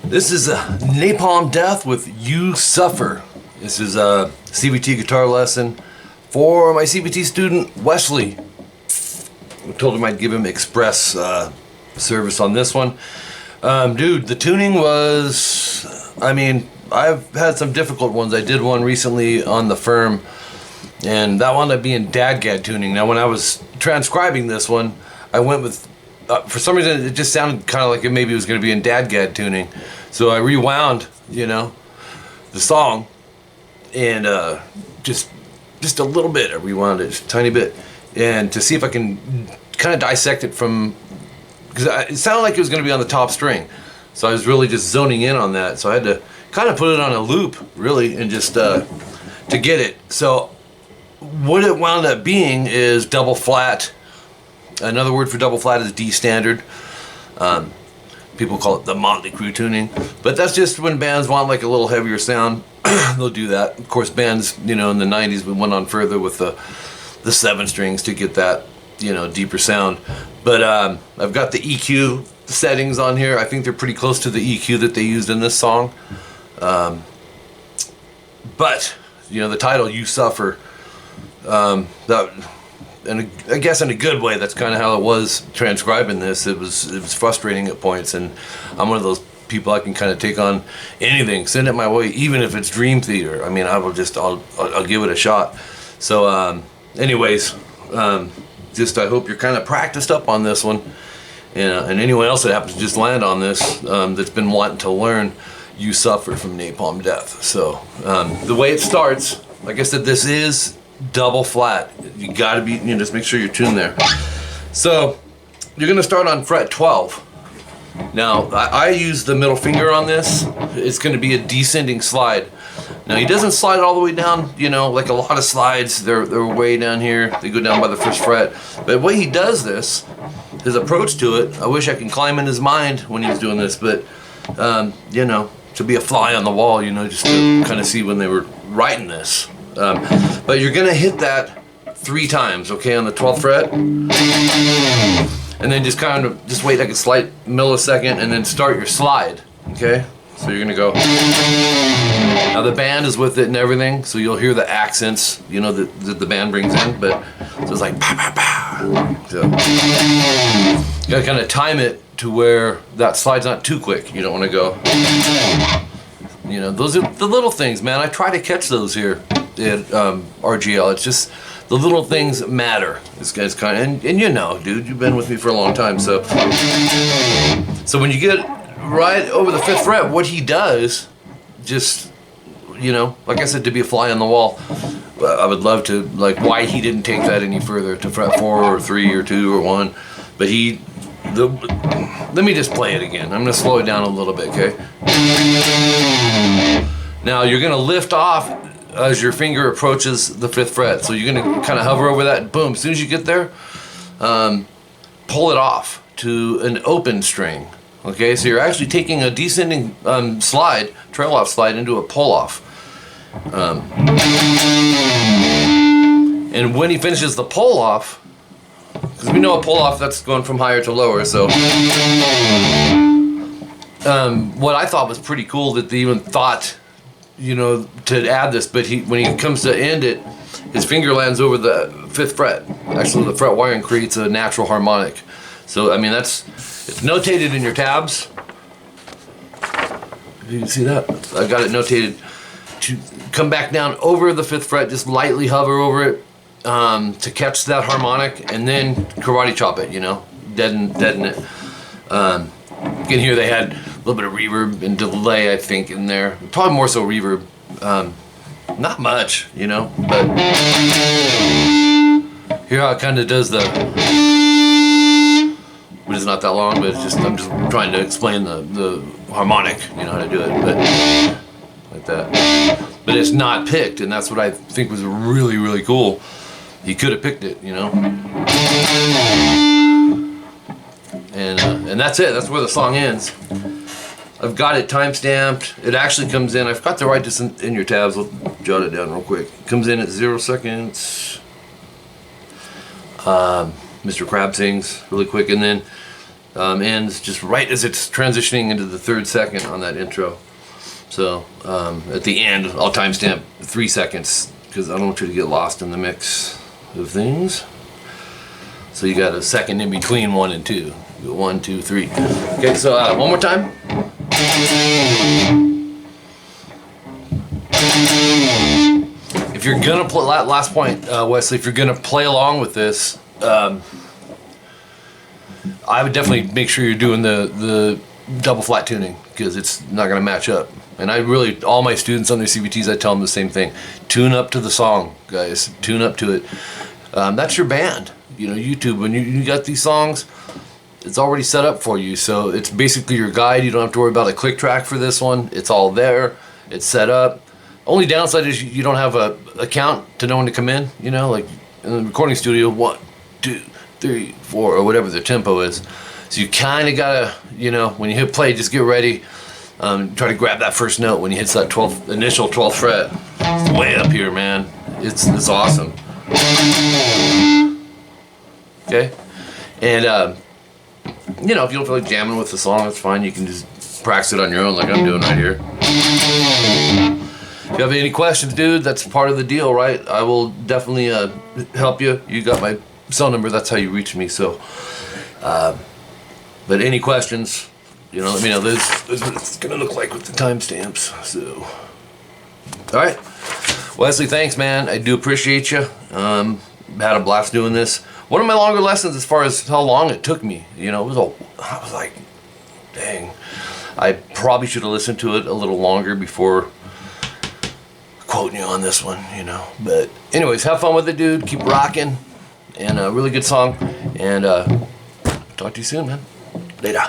This is a Napalm Death with You Suffer. This is a CVT Guitar Lesson for my CVT student, Wesley. I told him I'd give him express service on this one. Dude, the tuning was, I mean, I've had some difficult ones. I did one recently on the Firm, and that wound up being dadgad tuning. Now, when I was transcribing this one, I went with, for some reason, it just sounded kind of like maybe it was going to be in dadgad tuning. So I rewound, you know, the song, and just a little bit. I rewound it just a tiny bit, and to see if I can kind of dissect it from, because it sounded like it was going to be on the top string. So I was really just zoning in on that. So I had to kind of put it on a loop, really, and just to get it. So what it wound up being is double flat. Another word for double flat is D standard. People call it the Motley Crue tuning, but that's just when bands want like a little heavier sound. They'll do that. Of course, bands, you know, in the 90s, we went on further with the 7 strings to get that, you know, deeper sound. But I've got the EQ settings on here. I think they're pretty close to the EQ that they used in this song. But you know, the title "You Suffer," and I guess in a good way, that's kind of how it was transcribing this. It was frustrating at points, and I'm one of those people, I can kind of take on anything, send it my way, even if it's Dream Theater. I mean, I'll give it a shot. So anyways, just I hope you're kind of practiced up on this one, and anyone else that happens to just land on this, that's been wanting to learn You Suffer from Napalm Death. So the way it starts, like I said, this is double flat. You gotta be, you know, just make sure you're tuned there. So you're gonna start on fret 12. Now I use the middle finger on this. It's gonna be a descending slide. Now he doesn't slide all the way down, you know, like a lot of slides, they're way down here, they go down by the first fret. But the way he does this, his approach to it, I wish I could climb in his mind when he was doing this, but you know, to be a fly on the wall, you know, just to kind of see when they were writing this. But you're gonna hit that 3 times, okay, on the 12th fret, and then just kind of just wait like a slight millisecond, and then start your slide. Okay, so you're gonna go. Now the band is with it and everything, so you'll hear the accents, you know, that the band brings in. But so it's like pow pow pow. So you gotta kind of time it to where that slide's not too quick. You don't want to go. You know, those are the little things, man. I try to catch those here at RGL. It's just the little things that matter. This guy's kind of, and you know, dude, you've been with me for a long time. So when you get right over the 5th fret, what he does, just, you know, like I said, to be a fly on the wall, I would love to, like, why he didn't take that any further to fret 4 or 3 or 2 or 1, but let me just play it again. I'm gonna slow it down a little bit, okay? Now you're gonna lift off as your finger approaches the 5th fret. So you're gonna kind of hover over that, boom. As soon as you get there, pull it off to an open string. Okay, so you're actually taking a descending slide, trail off slide, into a pull off. And when he finishes the pull off, because we know a pull off, that's going from higher to lower, so what I thought was pretty cool that they even thought, you know, to add this, but when he comes to end it, his finger lands over the 5th fret. Actually, the fret wiring creates a natural harmonic. So I mean, it's notated in your tabs. You can see that. I got it notated to come back down over the 5th fret, just lightly hover over it, to catch that harmonic, and then karate chop it, you know, deaden it. You can hear they had a little bit of reverb and delay, I think, in there. Probably more so reverb. Not much, you know, but hear how it kind of does the, but it's not that long, but it's just, I'm just trying to explain the harmonic, you know how to do it, but like that. But it's not picked, and that's what I think was really, really cool. He could have picked it, you know. And that's it. That's where the song ends. I've got it time stamped. It actually comes in, I forgot to write this in your tabs. I'll jot it down real quick. It comes in at 0 seconds. Mr. Crab sings really quick, and then ends just right as it's transitioning into the 3rd second on that intro. So at the end, I'll timestamp 3 seconds because I don't want you to get lost in the mix of things. So you got a second in between 1 and 2. 1, 2, 3. Okay, so one more time. If you're gonna play, last point, Wesley, if you're gonna play along with this, I would definitely make sure you're doing the double flat tuning because it's not gonna match up. And I really, all my students on their CVTs, I tell them the same thing. Tune up to the song, guys. Tune up to it. That's your band. You know, YouTube, when you got these songs, it's already set up for you. So it's basically your guide. You don't have to worry about a click track for this one. It's all there. It's set up. Only downside is you don't have a count to know when to come in. You know, like in the recording studio, 1, 2, 3, 4, or whatever the tempo is. So you kind of gotta, you know, when you hit play, just get ready. Try to grab that first note when you hit that initial 12th fret. It's way up here, man. It's awesome. Okay, and you know, if you don't feel like jamming with the song, that's fine. You can just practice it on your own, like I'm doing right here. If you have any questions, dude, that's part of the deal, right? I will definitely help you. You got my cell number. That's how you reach me. So, but any questions, you know, let me know. This is what it's gonna look like with the timestamps. So, all right, Wesley, thanks, man. I do appreciate you. Had a blast doing this. One of my longer lessons as far as how long it took me. You know, I was like, dang. I probably should have listened to it a little longer before quoting you on this one, you know. But anyways, have fun with it, dude. Keep rocking. And a really good song. And talk to you soon, man. Later.